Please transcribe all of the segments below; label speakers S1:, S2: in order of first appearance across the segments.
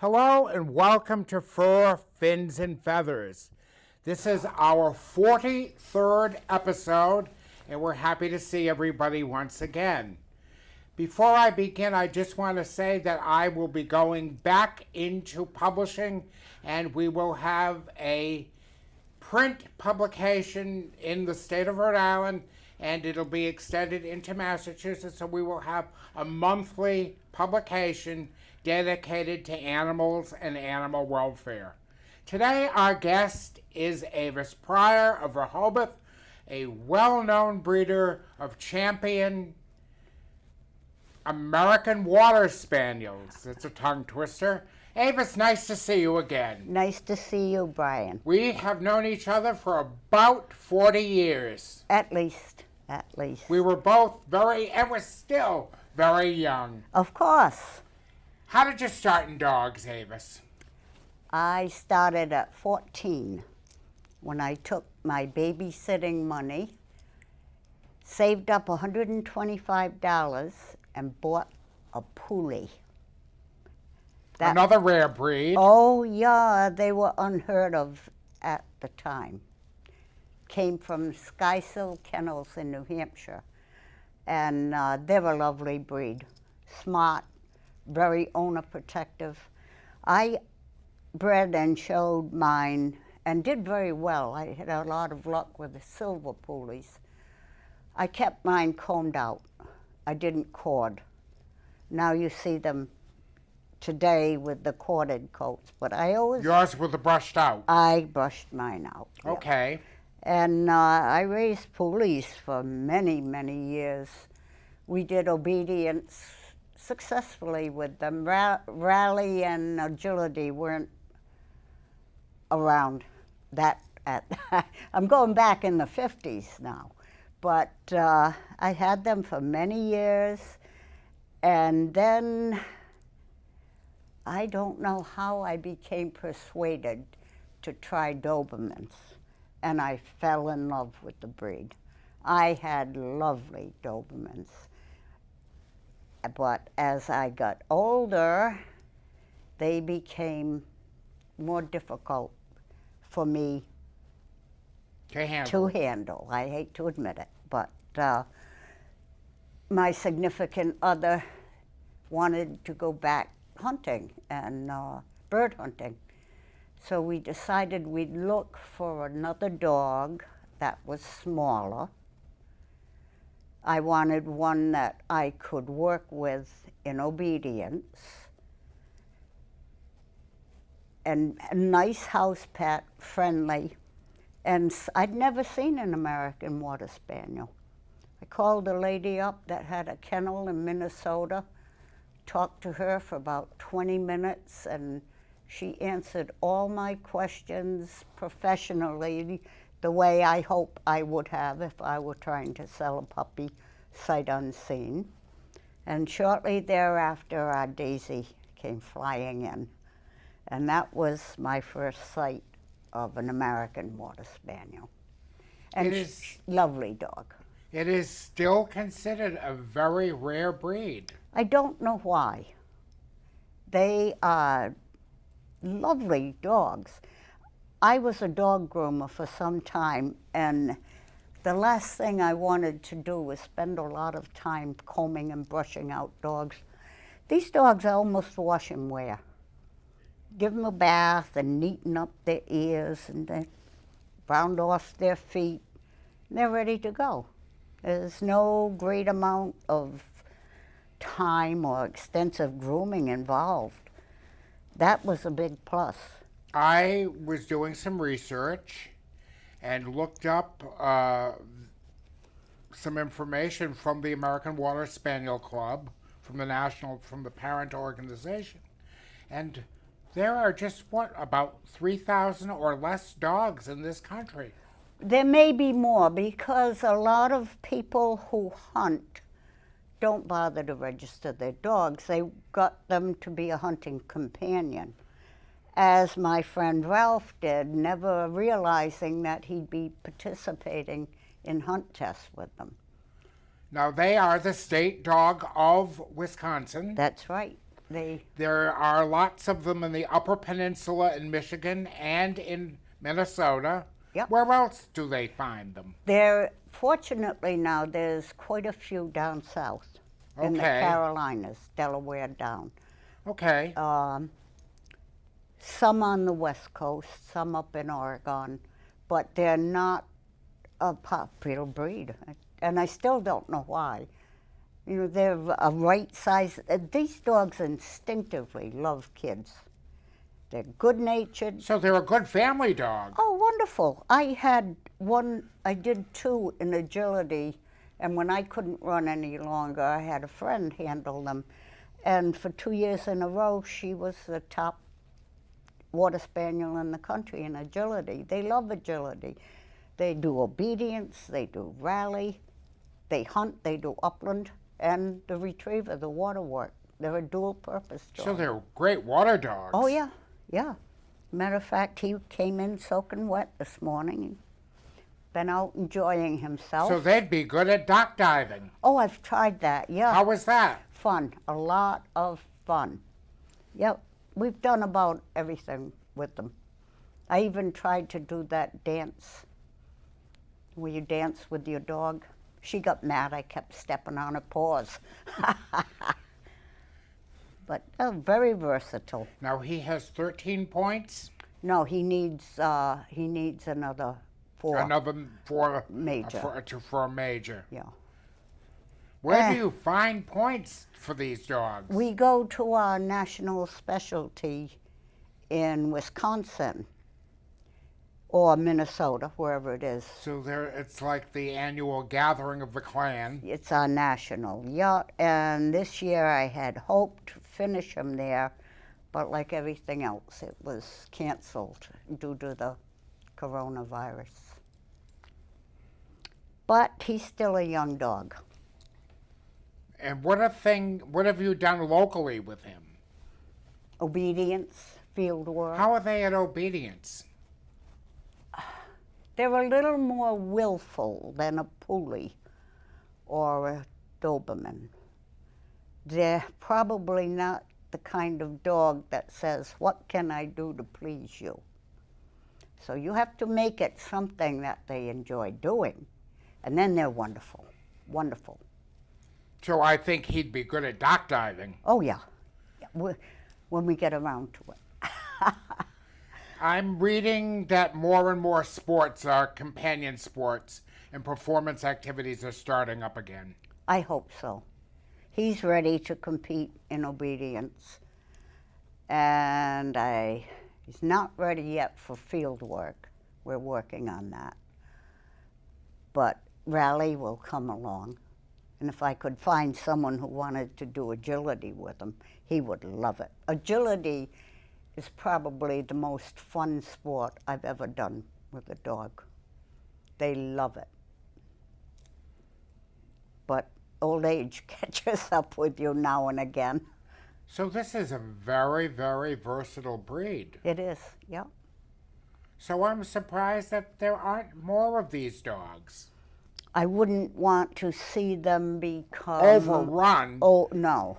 S1: Hello and welcome to Fur, Fins, and Feathers. This is our 43rd episode, and we're happy to see everybody once again. Before I begin, I just want to say that I will be going back into publishing, and we will have a print publication in the state of Rhode Island, and it'll be extended into Massachusetts, so we will have a monthly publication dedicated to animals and animal welfare. Today, our guest is Avis Prior of Rehoboth, a well-known breeder of champion American Water Spaniels. It's a tongue twister. Avis, nice to see you again.
S2: Nice to see you, Brian.
S1: We have known each other for about 40 years.
S2: At least.
S1: We were both and we're still very young.
S2: Of course.
S1: How did you start in dogs, Avis?
S2: I started at 14 when I took my babysitting money, saved up $125, and bought a Pulik.
S1: Another rare breed.
S2: Oh, yeah, they were unheard of at the time. Came from Kylend Kennels in New Hampshire. And they're a lovely breed. Smart, very owner protective. I bred and showed mine and did very well. I had a lot of luck with the silver Pulis. I kept mine combed out. I didn't cord. Now you see them today with the corded coats, but I always...
S1: Yours were the brushed out?
S2: I brushed mine out.
S1: Okay.
S2: Yeah. And I raised Pulis for many, many years. We did obedience successfully with them. Rally and agility weren't around that. I'm going back in the 50s now. But I had them for many years. And then I don't know how I became persuaded to try Dobermans. And I fell in love with the breed. I had lovely Dobermans. But as I got older, they became more difficult for me
S1: to handle.
S2: I hate to admit it, but my significant other wanted to go back hunting and bird hunting. So we decided we'd look for another dog that was smaller. I wanted one that I could work with in obedience. And a nice house pet, friendly. And I'd never seen an American Water Spaniel. I called a lady up that had a kennel in Minnesota, talked to her for about 20 minutes, and she answered all my questions professionally, the way I hope I would have if I were trying to sell a puppy sight unseen. And shortly thereafter, our Daisy came flying in. And that was my first sight of an American Water Spaniel. And
S1: it is
S2: lovely dog.
S1: It is still considered a very rare breed.
S2: I don't know why. They are lovely dogs. I was a dog groomer for some time, and the last thing I wanted to do was spend a lot of time combing and brushing out dogs. These dogs I almost wash and wear. Give them a bath and neaten up their ears and then round off their feet. And they're ready to go. There's no great amount of time or extensive grooming involved. That was a big plus.
S1: I was doing some research and looked up some information from the American Water Spaniel Club, from the parent organization. And there are just, about 3,000 or less dogs in this country.
S2: There may be more because a lot of people who hunt don't bother to register their dogs. They got them to be a hunting companion, as my friend Ralph did, never realizing that he'd be participating in hunt tests with them.
S1: Now, they are the state dog of Wisconsin.
S2: That's right.
S1: There are lots of them in the Upper Peninsula in Michigan and in Minnesota.
S2: Yep.
S1: Where else do they find them?
S2: Fortunately now, there's quite a few down south in the
S1: Okay.
S2: Carolinas, Delaware down.
S1: Okay.
S2: Some on the West Coast, some up in Oregon, but they're not a popular breed. And I still don't know why. You know, they're a right size. These dogs instinctively love kids. They're good-natured.
S1: So they're a good family dog.
S2: Oh, wonderful. I did 2 in agility, and when I couldn't run any longer, I had a friend handle them. And for 2 years in a row, she was the top Water Spaniel in the country in agility. They love agility. They do obedience, they do rally, they hunt, they do upland, and the retriever, the water work. They're a dual-purpose dog.
S1: So they're great water dogs.
S2: Oh, yeah, yeah. Matter of fact, he came in soaking wet this morning. Been out enjoying himself.
S1: So they'd be good at dock diving.
S2: Oh, I've tried that, yeah.
S1: How was that?
S2: Fun, a lot of fun. Yep, we've done about everything with them. I even tried to do that dance where you dance with your dog. She got mad, I kept stepping on her paws. But very versatile.
S1: Now he has 13 points?
S2: No, he needs another 4.
S1: Another for
S2: Major.
S1: For a major.
S2: Yeah.
S1: Where do you find points for these dogs?
S2: We go to our national specialty in Wisconsin or Minnesota, wherever it is.
S1: So it's like the annual gathering of the clan.
S2: It's our national, yeah. And this year I had hoped to finish him there, but like everything else, it was canceled due to the coronavirus. But he's still a young dog.
S1: And what have you done locally with him?
S2: Obedience, field work.
S1: How are they at obedience?
S2: They're a little more willful than a Pulik or a Doberman. They're probably not the kind of dog that says, what can I do to please you? So you have to make it something that they enjoy doing. And then they're wonderful, wonderful.
S1: So I think he'd be good at dock diving.
S2: Oh, yeah. When we get around to it.
S1: I'm reading that more and more sports are companion sports and performance activities are starting up again.
S2: I hope so. He's ready to compete in obedience. And he's not ready yet for field work. We're working on that. But rally will come along. And if I could find someone who wanted to do agility with him, he would love it. Agility is probably the most fun sport I've ever done with a dog. They love it. But old age catches up with you now and again.
S1: So this is a very, very versatile breed.
S2: It is, yeah.
S1: So I'm surprised that there aren't more of these dogs.
S2: I wouldn't want to see them become...
S1: Overrun.
S2: Oh, no.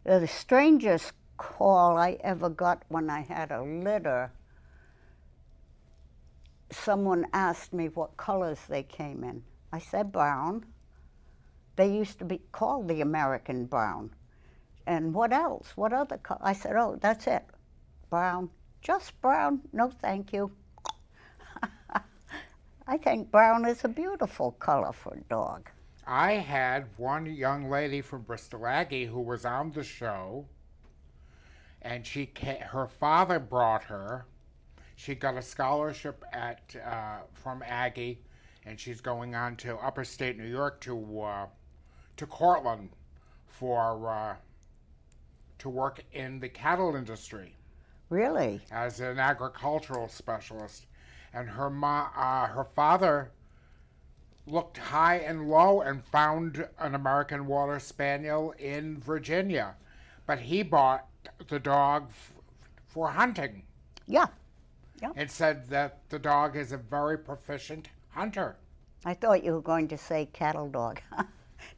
S2: The strangest call I ever got when I had a litter, someone asked me what colors they came in. I said brown. They used to be called the American brown. And what else? What other color? I said, oh, that's it. Brown. Just brown. No, thank you. I think brown is a beautiful color for a dog.
S1: I had one young lady from Bristol Aggie who was on the show, and her father brought her. She got a scholarship from Aggie, and she's going on to upper state New York to Cortland to work in the cattle industry.
S2: Really?
S1: As an agricultural specialist. And her father looked high and low and found an American Water Spaniel in Virginia. But he bought the dog for hunting.
S2: Yeah. Yeah.
S1: And said that the dog is a very proficient hunter.
S2: I thought you were going to say cattle dog.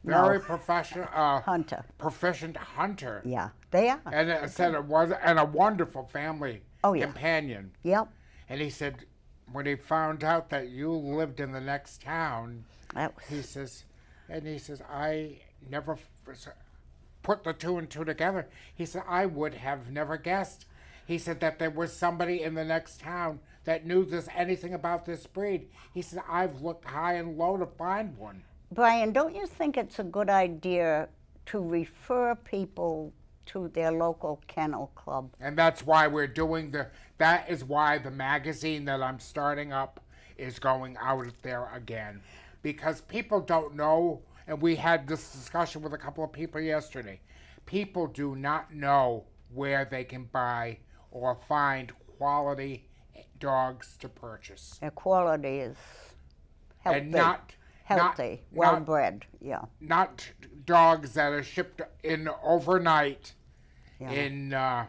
S1: very
S2: No.
S1: professional,
S2: Hunter.
S1: proficient hunter.
S2: Yeah, they are.
S1: And it said it was, and a wonderful family
S2: Oh, yeah.
S1: companion.
S2: Yep.
S1: And he said, when he found out that you lived in the next town,
S2: That was,
S1: he says, I never put the two and two together. He said, I would have never guessed. He said that there was somebody in the next town that knew anything about this breed. He said, I've looked high and low to find one.
S2: Brian, don't you think it's a good idea to refer people to their local kennel club?
S1: And that's why we're doing that is why the magazine that I'm starting up is going out there again. Because people don't know, and we had this discussion with a couple of people yesterday. People do not know where they can buy or find quality dogs to purchase.
S2: Their quality is healthy.
S1: And not
S2: well bred, yeah.
S1: Not dogs that are shipped in overnight
S2: Yeah.
S1: in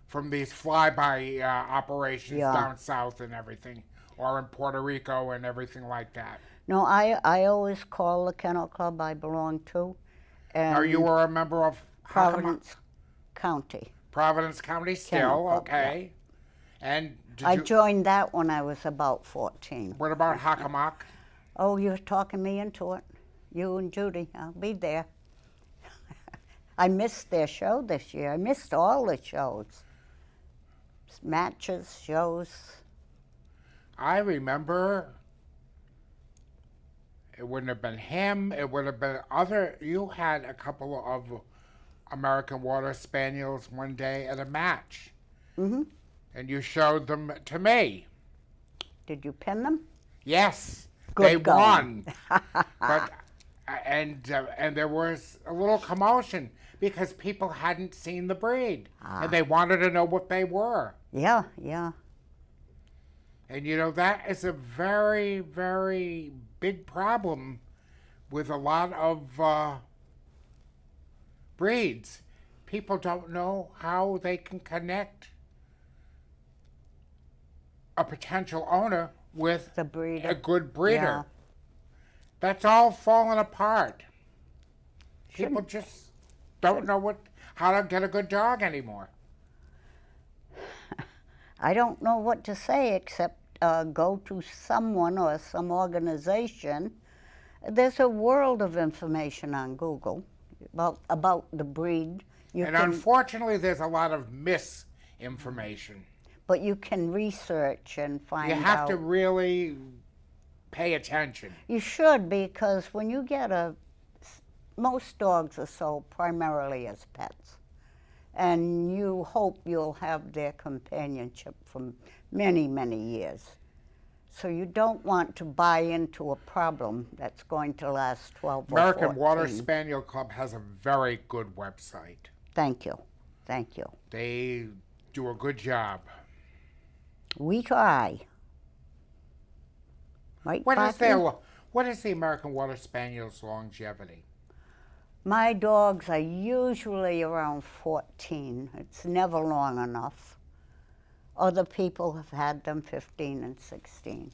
S1: from these flyby operations down south and everything, or in Puerto Rico and everything like that.
S2: No, I always call the kennel club I belong to. And
S1: Are you a member of
S2: Providence County.
S1: Providence County still?
S2: Kennel Club,
S1: Okay. And
S2: I joined that when I was about 14.
S1: what about Hockomock?
S2: Oh, you're talking me into it. You and Judy, I'll be there. I missed their show this year. I missed all the shows. Matches, shows.
S1: I remember it wouldn't have been him, it would have been you had a couple of American Water Spaniels one day at a match.
S2: Mm-hmm.
S1: And you showed them to me.
S2: Did you pin them?
S1: Yes,
S2: Good
S1: they
S2: going.
S1: won. But and there was a little commotion because people hadn't seen the breed and they wanted to know what they were.
S2: Yeah, yeah.
S1: And you know that is a very, very big problem with a lot of breeds. People don't know how they can connect a potential owner with
S2: The breeder.
S1: a good breeder.
S2: Yeah.
S1: That's all falling apart. People just don't know how to get a good dog anymore.
S2: I don't know what to say except go to someone or some organization. There's a world of information on Google about the breed.
S1: Unfortunately, there's a lot of misinformation.
S2: But you can research and find out.
S1: You have to really pay attention.
S2: You should, because when you get most dogs are sold primarily as pets. And you hope you'll have their companionship for many, many years. So you don't want to buy into a problem that's going to last 12 or 14.
S1: American Water Spaniel Club has a very good website.
S2: Thank you. Thank you.
S1: They do a good job.
S2: We try. Right,
S1: What
S2: Bacchus?
S1: is the American Water Spaniel's longevity?
S2: My dogs are usually around 14. It's never long enough. Other people have had them 15 and 16.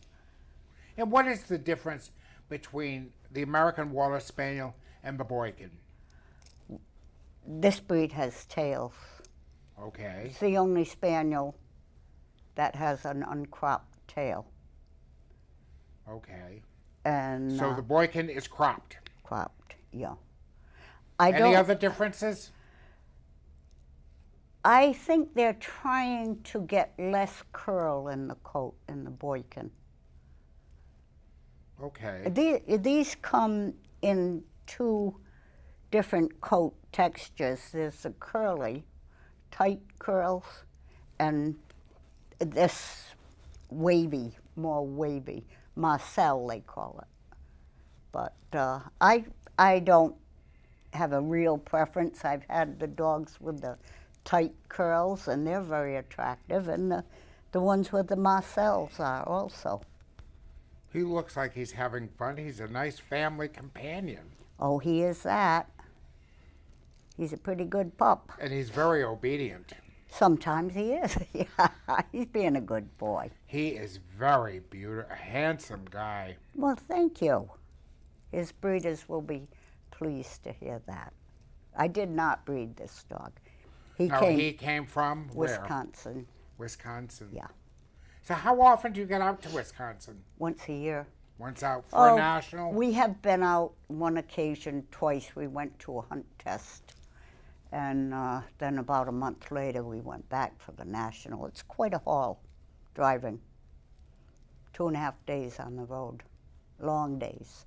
S1: And what is the difference between the American Water Spaniel and the Boykin?
S2: This breed has tails.
S1: Okay.
S2: It's the only spaniel that has an uncropped tail.
S1: Okay.
S2: And
S1: So the Boykin is cropped.
S2: cropped, yeah.
S1: Any other differences?
S2: I think they're trying to get less curl in the coat in the Boykin.
S1: Okay.
S2: These come in two different coat textures. There's the curly, tight curls, and this wavy, more wavy. Marcel, they call it. But I don't have a real preference. I've had the dogs with the tight curls, and they're very attractive, and the ones with the Marcels are also.
S1: He looks like he's having fun. He's a nice family companion.
S2: Oh, he is that. He's a pretty good pup.
S1: And he's very obedient.
S2: Sometimes he is. Yeah, he's being a good boy.
S1: He is very beautiful, a handsome guy.
S2: Well, thank you. His breeders will be pleased to hear that. I did not breed this dog.
S1: He came from where?
S2: Wisconsin.
S1: Wisconsin.
S2: Yeah.
S1: So how often do you get out to Wisconsin?
S2: Once a year.
S1: Once out for a national?
S2: We have been out one occasion, twice. We went to a hunt test. And then about a month later, we went back for the national. It's quite a haul, driving. 2.5 days on the road. Long days.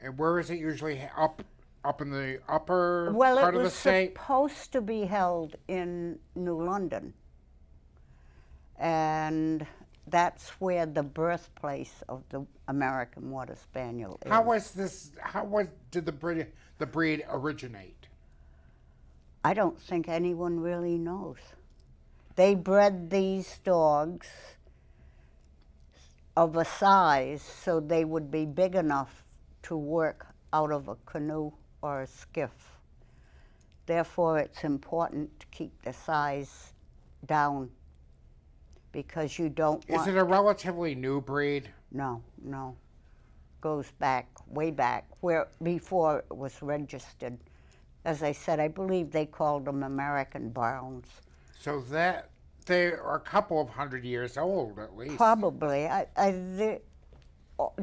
S1: And where is it usually? Up in the upper part of the state?
S2: Well, it was supposed to be held in New London. And that's where the birthplace of the American Water Spaniel is.
S1: Did the breed originate?
S2: I don't think anyone really knows. They bred these dogs of a size so they would be big enough to work out of a canoe or a skiff. Therefore, it's important to keep the size down because you don't want...
S1: Is it a relatively new breed?
S2: No. Goes back, way back, where before it was registered. As I said, I believe they called them American Browns.
S1: So that they are a couple of 100 years old, at least.
S2: Probably.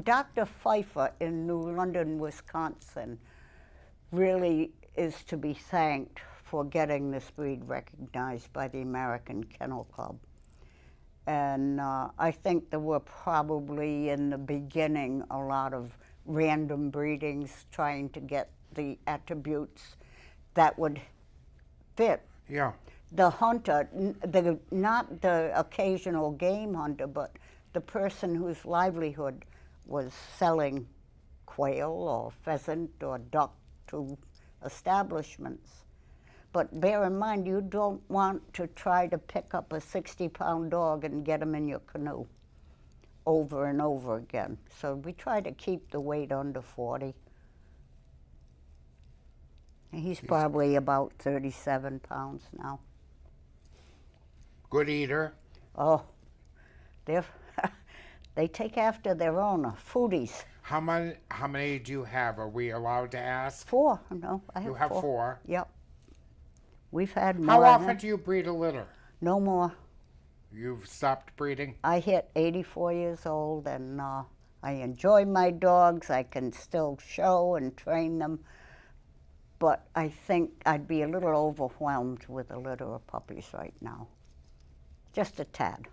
S2: Dr. Pfeiffer in New London, Wisconsin, really is to be thanked for getting this breed recognized by the American Kennel Club. And I think there were probably in the beginning a lot of random breedings trying to get the attributes that would fit.
S1: Yeah.
S2: The hunter, not the occasional game hunter, but the person whose livelihood was selling quail or pheasant or duck to establishments. But bear in mind, you don't want to try to pick up a 60-pound dog and get him in your canoe over and over again. So we try to keep the weight under 40. He's probably about 37 pounds now.
S1: Good eater.
S2: Oh, they take after their owner, foodies.
S1: How many do you have? Are we allowed to ask?
S2: 4, no, I have 4.
S1: You have 4?
S2: Yep. We've had more.
S1: How often do you breed a litter?
S2: No more.
S1: You've stopped breeding?
S2: I hit 84 years old, and I enjoy my dogs. I can still show and train them. But I think I'd be a little overwhelmed with a litter of puppies right now. Just a tad.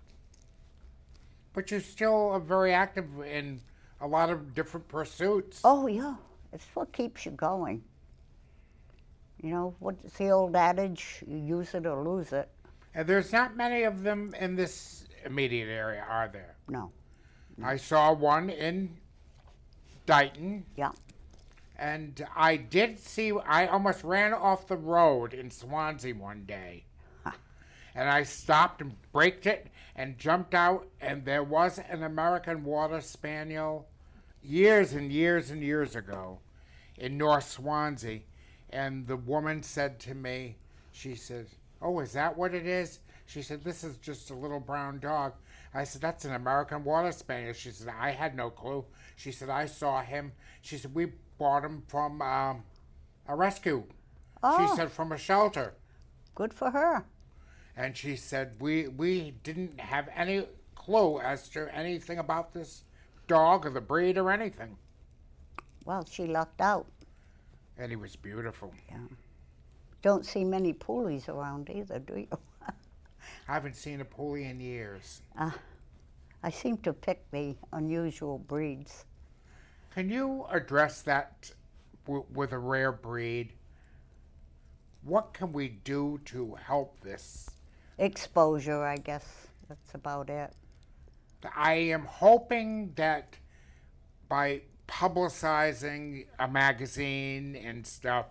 S1: But you still are very active in a lot of different pursuits.
S2: Oh, yeah. It's what keeps you going. You know, what's the old adage? You use it or lose it.
S1: And there's not many of them in this immediate area, are there?
S2: No.
S1: I saw one in Dighton.
S2: Yeah.
S1: And I almost ran off the road in Swansea one day.
S2: Huh.
S1: And I stopped and braked it and jumped out, and there was an American Water Spaniel years and years and years ago in North Swansea. And the woman said to me, she said, "Oh, is that what it is?" She said, "This is just a little brown dog." I said, "That's an American Water Spaniel." She said, "I had no clue." She said, "I saw him." She said, "We bought him from a rescue."
S2: Oh.
S1: She said, "From a shelter."
S2: Good for her.
S1: And she said, we didn't have any clue as to anything about this dog or the breed or anything.
S2: Well, she lucked out.
S1: And he was beautiful.
S2: Yeah. Don't see many Pulies around either, do you?
S1: I haven't seen a Pulley in years.
S2: I seem to pick the unusual breeds.
S1: Can you address that with a rare breed? What can we do to help this?
S2: Exposure, I guess. That's about it.
S1: I am hoping that by publicizing a magazine and stuff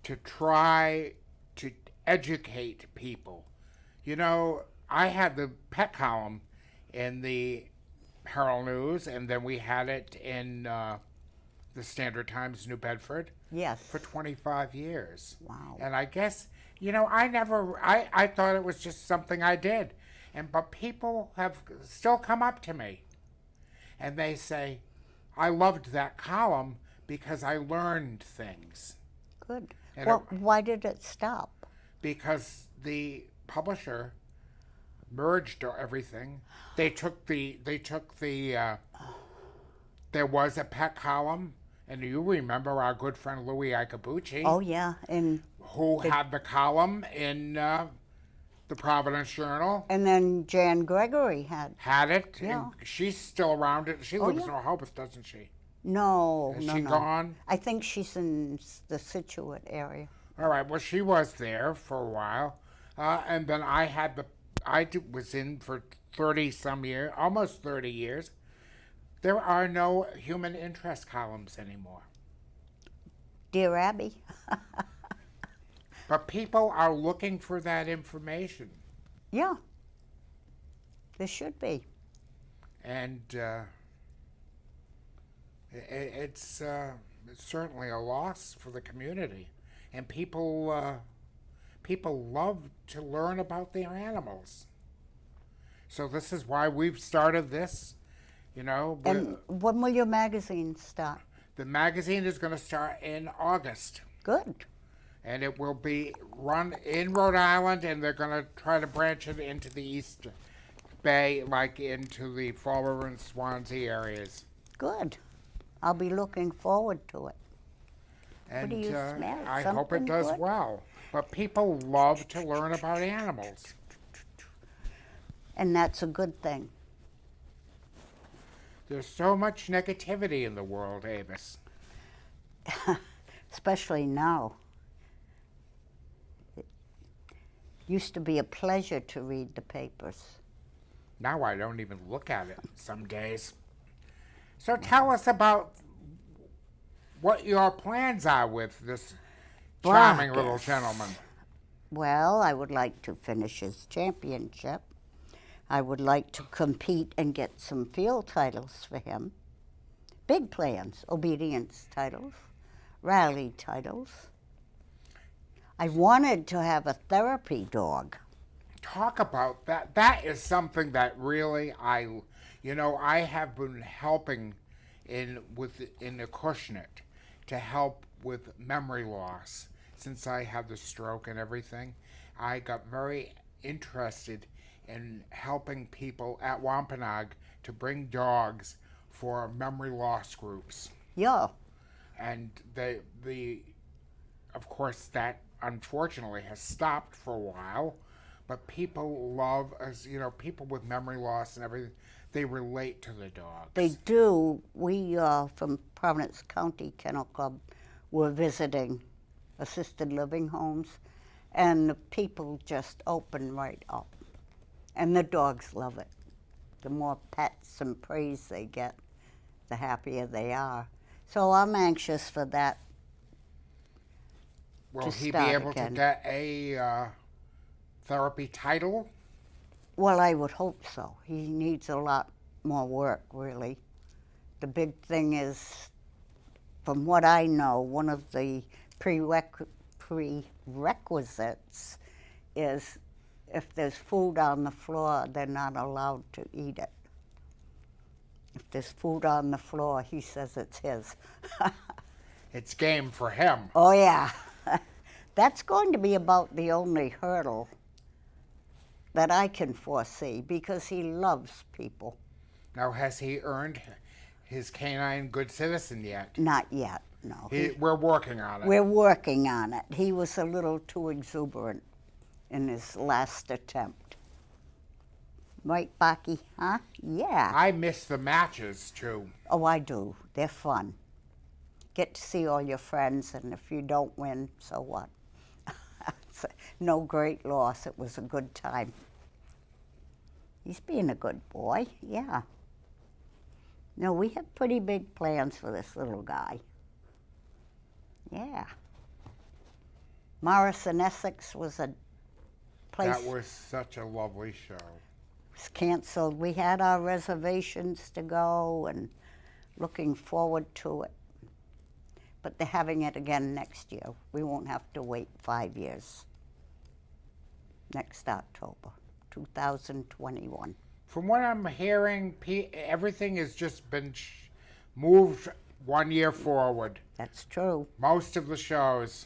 S1: to try to educate people. You know, I had the pet column in the Herald News, and then we had it in the Standard Times, New Bedford.
S2: Yes.
S1: For 25 years.
S2: Wow.
S1: And I guess, you know, I thought it was just something I did. But people have still come up to me and they say, "I loved that column, because I learned things.
S2: Good.
S1: And
S2: Well, why did it stop?
S1: because the publisher merged everything. They took the there was a pet column, and you remember our good friend Louis Icabucci,
S2: Oh, yeah, and
S1: who had the column in the Providence Journal.
S2: and then Jan Gregory
S1: Had it.
S2: Yeah.
S1: And she's still around it. She
S2: Oh,
S1: lives
S2: yeah.
S1: in Rehoboth, doesn't she?
S2: No,
S1: Is
S2: no,
S1: she
S2: no.
S1: gone?
S2: I think she's in the Situate area.
S1: All right. Well, she was there for a while, and then was in for 30 some years, almost 30 years. There are no human interest columns anymore.
S2: Dear Abby.
S1: But people are looking for that information.
S2: Yeah, there should be.
S1: And it's certainly a loss for the community. And people love to learn about their animals. So this is why we've started this.
S2: And when will your magazine start?
S1: The magazine is going to start in August.
S2: Good.
S1: And it will be run in Rhode Island, and they're going to try to branch it into the East Bay, like into the Fall River and Swansea areas.
S2: Good. I'll be looking forward to it.
S1: And
S2: do you smell?
S1: I hope it
S2: Something
S1: does
S2: good?
S1: well. But people love to learn about animals.
S2: And that's a good thing.
S1: There's so much negativity in the world, Avis.
S2: Especially now. It used to be a pleasure to read the papers.
S1: Now I don't even look at it some days. So tell us about what your plans are with this charming little
S2: Bacchus.
S1: gentleman.
S2: Well, I would like to finish his championship. I would like to compete and get some field titles for him. Big plans, obedience titles, rally titles. I wanted to have a therapy dog.
S1: Talk about that. That is something that really I have been helping in Acushnet to help with memory loss. Since I had the stroke and everything, I got very interested in helping people at Wampanoag to bring dogs for memory loss groups.
S2: Yeah.
S1: And of course, that unfortunately has stopped for a while, but people love, people with memory loss and everything, they relate to the dogs.
S2: They do. We, from Providence County Kennel Club, were visiting assisted living homes, and the people just open right up. And the dogs love it. The more pets and praise they get, the happier they are. So I'm anxious for that.
S1: Will he be
S2: start
S1: able
S2: again.
S1: to get a therapy title?
S2: Well, I would hope so. He needs a lot more work, really. The big thing is, from what I know, one of the prerequisites is if there's food on the floor, they're not allowed to eat it. If there's food on the floor, he says it's his.
S1: It's game for him.
S2: Oh, yeah. That's going to be about the only hurdle that I can foresee, because he loves people.
S1: Now, has he earned his canine good citizen yet?
S2: Not yet, no.
S1: We're working on it.
S2: We're working on it. He was a little too exuberant in his last attempt. Right, Bacchus? Huh? Yeah.
S1: I miss the matches, too.
S2: Oh, I do. They're fun. Get to see all your friends, and if you don't win, so what? It's no great loss. It was a good time. He's being a good boy, yeah. No, we have pretty big plans for this little guy. Yeah. Morris and Essex was a place.
S1: That was such a lovely show.
S2: Was canceled. We had our reservations to go and looking forward to it. But they're having it again next year. We won't have to wait 5 years. Next October, 2021.
S1: From what I'm hearing, everything has just been moved 1 year forward.
S2: That's true.
S1: Most of the shows.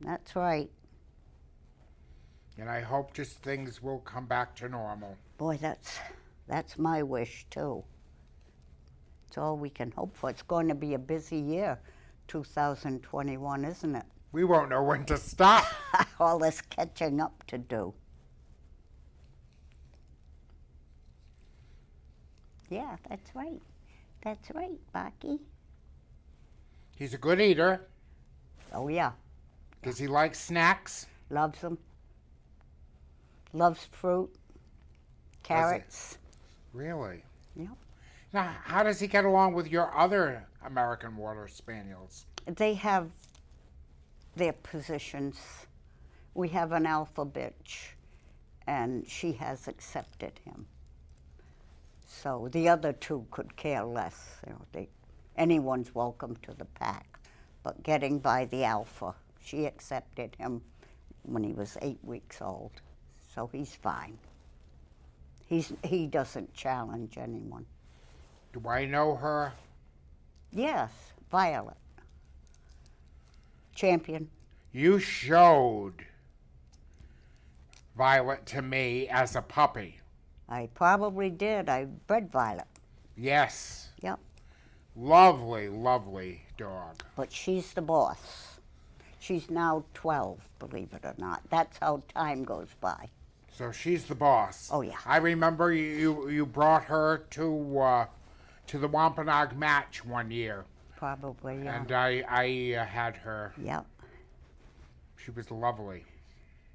S2: That's right.
S1: And I hope just things will come back to normal.
S2: Boy, that's my wish, too. It's all we can hope for. It's going to be a busy year, 2021, isn't it?
S1: We won't know when to stop.
S2: All this catching up to do. Yeah, that's right. That's right, Bacchus.
S1: He's a good eater.
S2: Oh, yeah.
S1: Does he like snacks?
S2: Loves them. Loves fruit, carrots.
S1: Really?
S2: Yep.
S1: Now, how does he get along with your other American Water Spaniels?
S2: They have their positions. We have an alpha bitch, and she has accepted him. So the other two could care less. You know, anyone's welcome to the pack. But getting by the alpha, she accepted him when he was 8 weeks old. So he's fine. He doesn't challenge anyone.
S1: Do I know her?
S2: Yes, Violet. Champion.
S1: You showed Violet to me as a puppy.
S2: I probably did. I bred Violet.
S1: Yes.
S2: Yep.
S1: Lovely, lovely dog.
S2: But she's the boss. She's now 12, believe it or not. That's how time goes by.
S1: So she's the boss.
S2: Oh, yeah.
S1: I remember you brought her to the Wampanoag match one year.
S2: Probably, yeah.
S1: And I had her.
S2: Yep.
S1: She was lovely.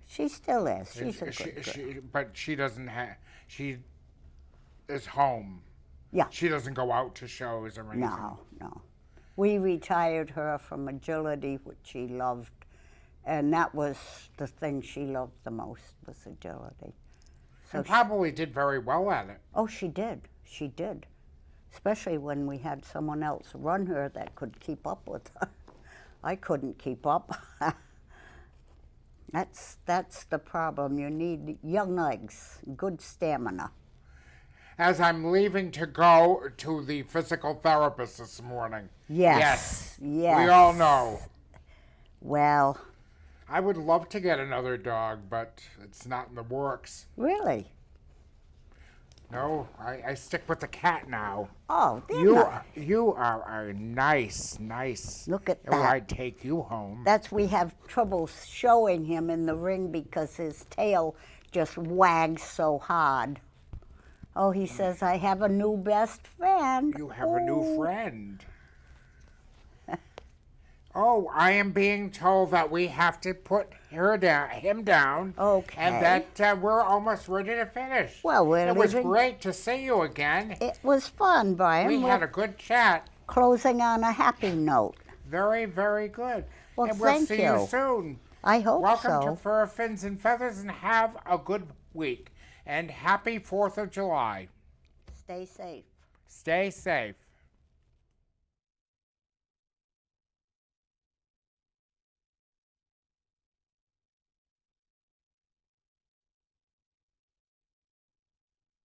S2: She still is. She's a good girl.
S1: But she doesn't have. She is home.
S2: Yeah.
S1: She doesn't go out to shows or anything.
S2: No. We retired her from agility, which she loved. And that was the thing she loved the most, was agility.
S1: So she probably did very well at it.
S2: Oh, she did. She did. Especially when we had someone else run her that could keep up with her. I couldn't keep up. That's the problem. You need young legs, good stamina.
S1: As I'm leaving to go to the physical therapist this morning.
S2: Yes.
S1: We all know.
S2: Well.
S1: I would love to get another dog, but it's not in the works.
S2: Really?
S1: No, I stick with the cat now.
S2: Oh,
S1: you are a nice.
S2: Look at that.
S1: Oh, I'd take you home.
S2: We have trouble showing him in the ring because his tail just wags so hard. Oh, he says, I have a new best friend.
S1: You have a new friend. Oh, I am being told that we have to put him down.
S2: Okay.
S1: And that we're almost ready to finish.
S2: Well,
S1: it was great to see you again.
S2: It was fun, Brian.
S1: We had a good chat.
S2: Closing on a happy note.
S1: Very, very good.
S2: Well,
S1: and we'll
S2: thank
S1: see you soon.
S2: I hope
S1: Welcome
S2: so.
S1: to Fur, Fins, and Feathers, and have a good week. And happy 4th of July.
S2: Stay safe.
S1: Stay safe.